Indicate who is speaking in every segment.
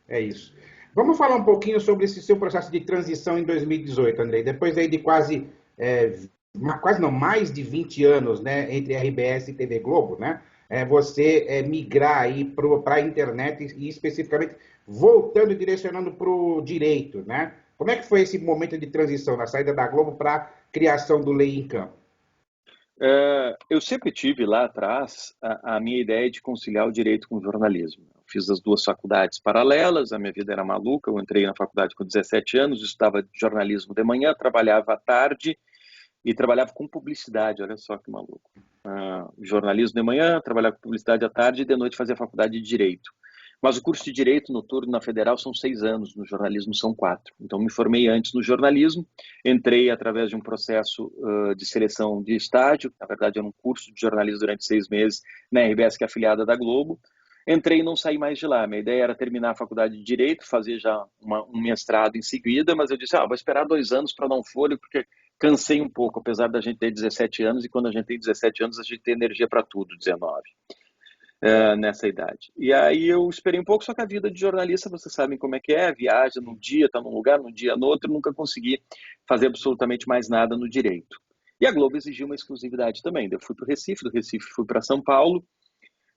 Speaker 1: É isso. Vamos falar um pouquinho sobre esse seu processo de transição em 2018, Andrei. Depois aí de quase, quase não, mais de 20 anos, né, entre RBS e TV Globo, né? Você migrar aí para a internet e especificamente voltando e direcionando para o direito, né? Como é que foi esse momento de transição, na saída da Globo para a criação do Lei em Campo?
Speaker 2: Eu sempre tive lá atrás a minha ideia de conciliar o direito com o jornalismo. Eu fiz as duas faculdades paralelas, a minha vida era maluca, eu entrei na faculdade com 17 anos, estudava jornalismo de manhã, trabalhava à tarde e trabalhava com publicidade, olha só que maluco. Jornalismo de manhã, trabalhava com publicidade à tarde e de noite fazia faculdade de Direito. Mas o curso de Direito noturno na Federal são 6 anos, no jornalismo são 4. Então, me formei antes no jornalismo, entrei através de um processo de seleção de estágio, na verdade era um curso de jornalismo durante 6 meses, na RBS, que é afiliada da Globo. Entrei e não saí mais de lá. Minha ideia era terminar a faculdade de Direito, fazer já um mestrado em seguida, mas eu disse, vou esperar 2 anos para dar um fôlego, porque cansei um pouco, apesar da gente ter 17 anos, e quando a gente tem 17 anos, a gente tem energia para tudo, 19 nessa idade. E aí eu esperei um pouco, só que a vida de jornalista, vocês sabem como é que é, viaja num dia, está num lugar, num dia no outro, nunca consegui fazer absolutamente mais nada no direito. E a Globo exigiu uma exclusividade também. Eu fui para o Recife, do Recife fui para São Paulo,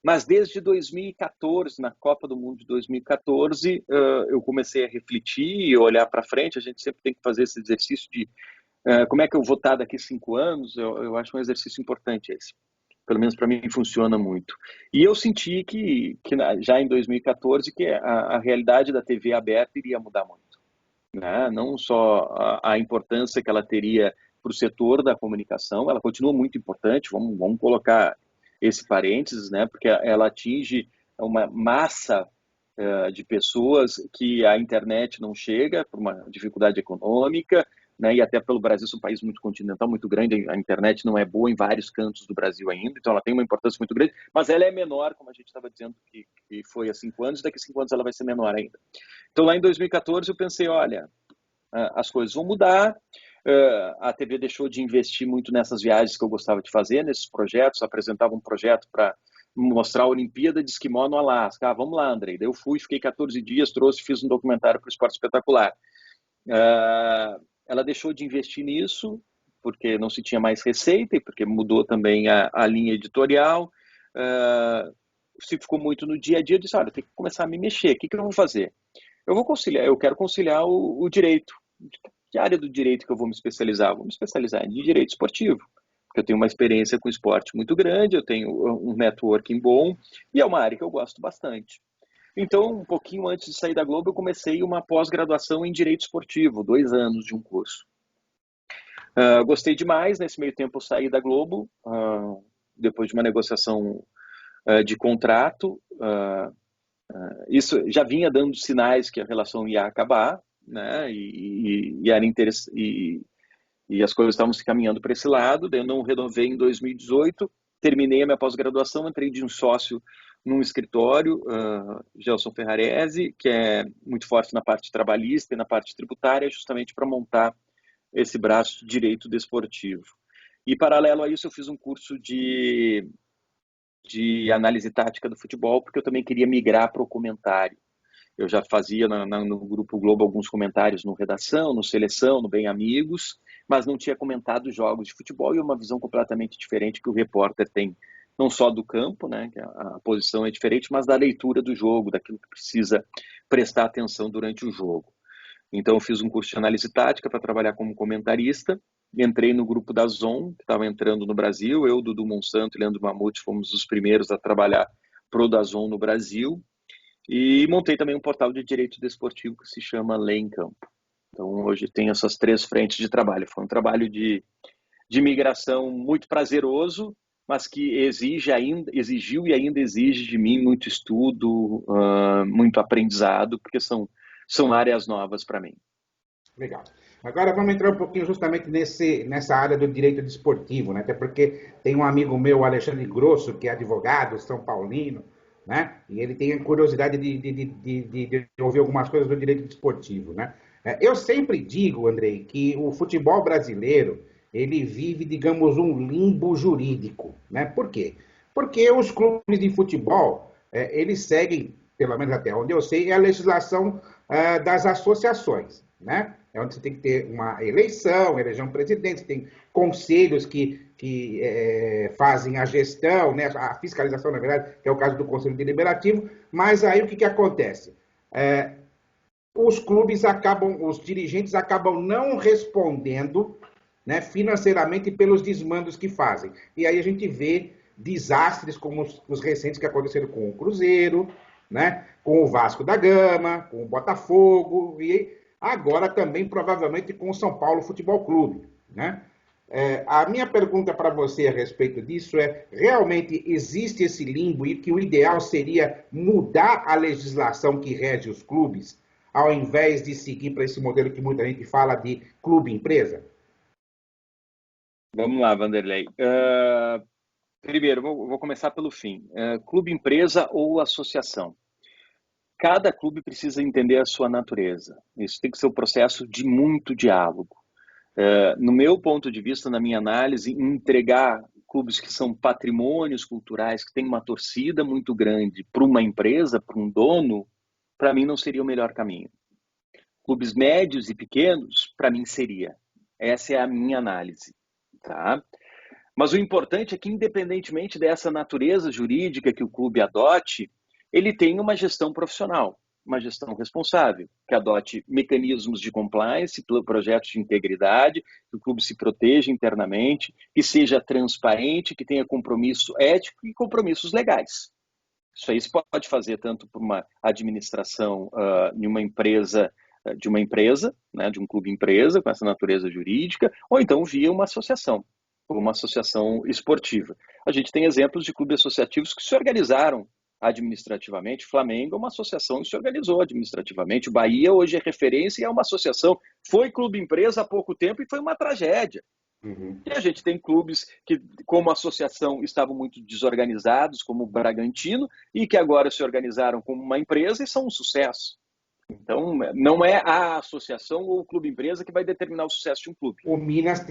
Speaker 2: mas desde 2014, na Copa do Mundo de 2014, eu comecei a refletir e olhar para frente. A gente sempre tem que fazer esse exercício de como é que eu vou estar daqui 5 anos. Eu acho um exercício importante esse. Pelo menos para mim funciona muito. E eu senti que já em 2014 que a realidade da TV aberta iria mudar muito, né? Não só a importância que ela teria para o setor da comunicação, ela continua muito importante, vamos colocar esse parênteses, né? Porque ela atinge uma massa de pessoas que a internet não chega por uma dificuldade econômica, né, e até pelo Brasil ser um país muito continental, muito grande, a internet não é boa em vários cantos do Brasil ainda, então ela tem uma importância muito grande, mas ela é menor, como a gente estava dizendo que foi há 5 anos, daqui a 5 anos ela vai ser menor ainda. Então lá em 2014 eu pensei, olha, as coisas vão mudar, a TV deixou de investir muito nessas viagens que eu gostava de fazer, nesses projetos, apresentava um projeto para mostrar a Olimpíada de Esquimó no Alasca. Vamos lá, Andrei. Daí eu fui, fiquei 14 dias, fiz um documentário para o Esporte Espetacular. Ela deixou de investir nisso, porque não se tinha mais receita e porque mudou também a linha editorial. Se ficou muito no dia a dia, eu disse, olha, tem que começar a me mexer. O que eu vou fazer? Eu quero conciliar o direito. Que área do direito que eu vou me especializar? Vou me especializar em direito esportivo, porque eu tenho uma experiência com esporte muito grande, eu tenho um networking bom e é uma área que eu gosto bastante. Então, um pouquinho antes de sair da Globo, eu comecei uma pós-graduação em Direito Esportivo, 2 anos de um curso. Gostei demais, nesse meio tempo eu saí da Globo, depois de uma negociação de contrato. Isso já vinha dando sinais que a relação ia acabar, né? Era interessante, e as coisas estavam se caminhando para esse lado. Daí eu não renovei em 2018, terminei a minha pós-graduação, entrei de um sócio num escritório, Gelson Ferrarese, que é muito forte na parte trabalhista e na parte tributária, justamente para montar esse braço de direito desportivo. E paralelo a isso eu fiz um curso de análise tática do futebol, porque eu também queria migrar para o comentário. Eu já fazia no Grupo Globo alguns comentários no Redação, no Seleção, no Bem Amigos, mas não tinha comentado jogos de futebol e uma visão completamente diferente que o repórter tem, não só do campo, né, que a posição é diferente, mas da leitura do jogo, daquilo que precisa prestar atenção durante o jogo. Então eu fiz um curso de análise tática para trabalhar como comentarista, entrei no grupo da Zon, que estava entrando no Brasil, eu, Dudu Monsanto e Leandro Mamute fomos os primeiros a trabalhar pro da Zon no Brasil, e montei também um portal de direito desportivo que se chama Lei em Campo. Então, hoje tem essas 3 frentes de trabalho. Foi um trabalho de migração muito prazeroso, mas que exigiu e ainda exige de mim muito estudo, muito aprendizado, porque são áreas novas para mim.
Speaker 1: Legal. Agora vamos entrar um pouquinho justamente nessa área do direito desportivo, né? Até porque tem um amigo meu, Alexandre Grosso, que é advogado, São Paulino, né? E ele tem a curiosidade de ouvir algumas coisas do direito desportivo, né? Eu sempre digo, Andrei, que o futebol brasileiro, ele vive, digamos, um limbo jurídico, né? Por quê? Porque os clubes de futebol, eles seguem pelo menos até onde eu sei, é a legislação das associações, né? É onde você tem que ter uma eleição, eleger um presidente, tem conselhos que fazem a gestão, né? A fiscalização, na verdade, que é o caso do Conselho Deliberativo, mas aí o que acontece? Os clubes acabam, os dirigentes acabam não respondendo, né, financeiramente pelos desmandos que fazem. E aí a gente vê desastres como os recentes que aconteceram com o Cruzeiro, né, com o Vasco da Gama, com o Botafogo e agora também provavelmente com o São Paulo Futebol Clube, né? A minha pergunta para você a respeito disso é: realmente existe esse limbo e que o ideal seria mudar a legislação que rege os clubes, ao invés de seguir para esse modelo que muita gente fala de clube-empresa?
Speaker 2: Vamos lá, Vanderlei. Primeiro, vou começar pelo fim. Clube, empresa ou associação? Cada clube precisa entender a sua natureza. Isso tem que ser um processo de muito diálogo. No meu ponto de vista, na minha análise, entregar clubes que são patrimônios culturais, que têm uma torcida muito grande para uma empresa, para um dono, para mim não seria o melhor caminho. Clubes médios e pequenos, para mim seria. Essa é a minha análise. Tá? Mas o importante é que, independentemente dessa natureza jurídica que o clube adote, ele tenha uma gestão profissional, uma gestão responsável, que adote mecanismos de compliance, projetos de integridade, que o clube se proteja internamente, que seja transparente, que tenha compromisso ético e compromissos legais. Isso aí se pode fazer tanto por uma administração de uma empresa, né, de um clube empresa com essa natureza jurídica, ou então via uma associação esportiva. A gente tem exemplos de clubes associativos que se organizaram administrativamente. O Flamengo é uma associação que se organizou administrativamente. O Bahia hoje é referência e é uma associação. Foi clube empresa há pouco tempo e foi uma tragédia.
Speaker 1: Uhum.
Speaker 2: E a gente tem clubes que, como associação, estavam muito desorganizados, como o Bragantino, e que agora se organizaram como uma empresa e são um sucesso. Então, não é a associação ou o clube-empresa que vai determinar o sucesso de um clube.
Speaker 1: O Minas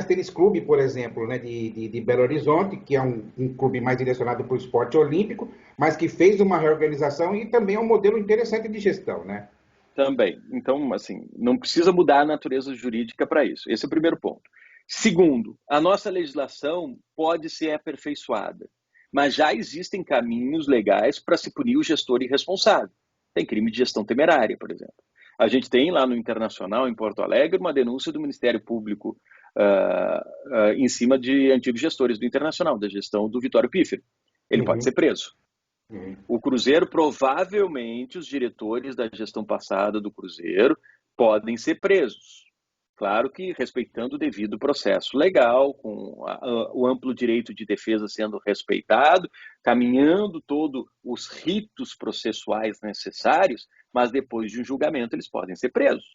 Speaker 1: Tênis Clube, por exemplo, né, de Belo Horizonte, que é um clube mais direcionado para o esporte olímpico, mas que fez uma reorganização e também é um modelo interessante de gestão, né?
Speaker 2: Também. Então, assim, não precisa mudar a natureza jurídica para isso. Esse é o primeiro ponto. Segundo, a nossa legislação pode ser aperfeiçoada, mas já existem caminhos legais para se punir o gestor irresponsável. Tem crime de gestão temerária, por exemplo. A gente tem lá no Internacional, em Porto Alegre, uma denúncia do Ministério Público em cima de antigos gestores do Internacional, da gestão do Vitório Pífero. Ele pode ser preso. O Cruzeiro, provavelmente, os diretores da gestão passada do Cruzeiro podem ser presos. Claro que respeitando o devido processo legal, com o amplo direito de defesa sendo respeitado, caminhando todos os ritos processuais necessários, mas depois de um julgamento eles podem ser presos,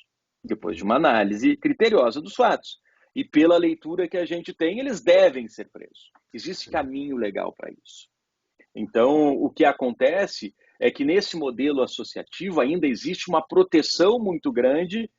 Speaker 2: depois de uma análise criteriosa dos fatos. E pela leitura que a gente tem, eles devem ser presos. Existe caminho legal para isso. Então, o que acontece é que nesse modelo associativo ainda existe uma proteção muito grande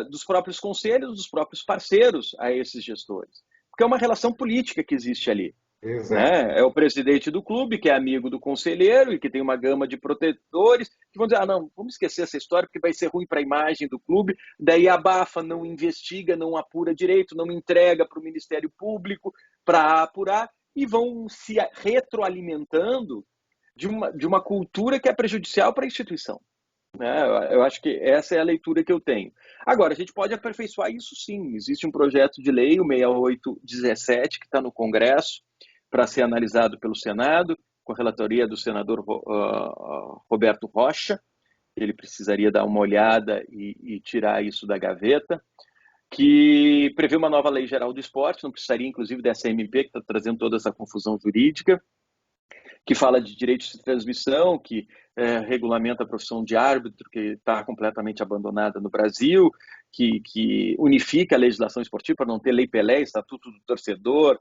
Speaker 2: dos próprios conselhos, dos próprios parceiros a esses gestores. Porque é uma relação política que existe ali. Né? É o presidente do clube, que é amigo do conselheiro e que tem uma gama de protetores, que vão dizer, não, vamos esquecer essa história porque vai ser ruim para a imagem do clube, daí abafa, não investiga, não apura direito, não entrega para o Ministério Público para apurar, e vão se retroalimentando de uma cultura que é prejudicial para a instituição. Né? Eu acho que essa é a leitura que eu tenho. Agora, a gente pode aperfeiçoar isso sim. Existe um projeto de lei, o 6817, que está no Congresso, para ser analisado pelo Senado, com a relatoria do senador Roberto Rocha. Ele precisaria dar uma olhada e tirar isso da gaveta, que prevê uma nova lei geral do esporte, não precisaria inclusive dessa MP, que está trazendo toda essa confusão jurídica, que fala de direitos de transmissão, que regulamenta a profissão de árbitro, que está completamente abandonada no Brasil, que unifica a legislação esportiva para não ter lei Pelé, estatuto do torcedor,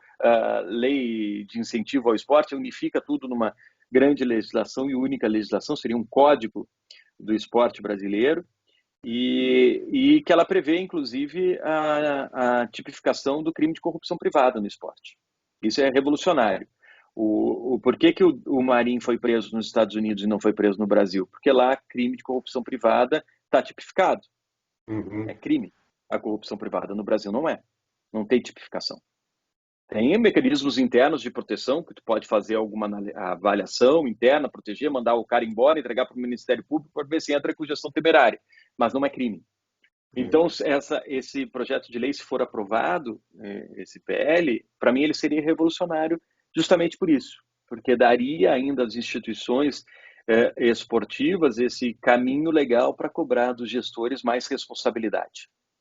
Speaker 2: lei de incentivo ao esporte, unifica tudo numa grande legislação e única legislação, seria um código do esporte brasileiro, e que ela prevê, inclusive, a tipificação do crime de corrupção privada no esporte. Isso é revolucionário. Por que que o Marinho foi preso nos Estados Unidos e não foi preso no Brasil? Porque lá crime de corrupção privada está tipificado. É crime a corrupção privada. No Brasil não é. Não tem tipificação. Tem mecanismos internos de proteção, que tu pode fazer alguma avaliação interna, proteger, mandar o cara embora, entregar para o Ministério Público para ver se entra com gestão temerária. Mas não é crime. Então, esse projeto de lei, se for aprovado, esse PL, para mim ele seria revolucionário justamente por isso. Porque daria ainda às instituições esportivas esse caminho legal para cobrar dos gestores mais responsabilidade.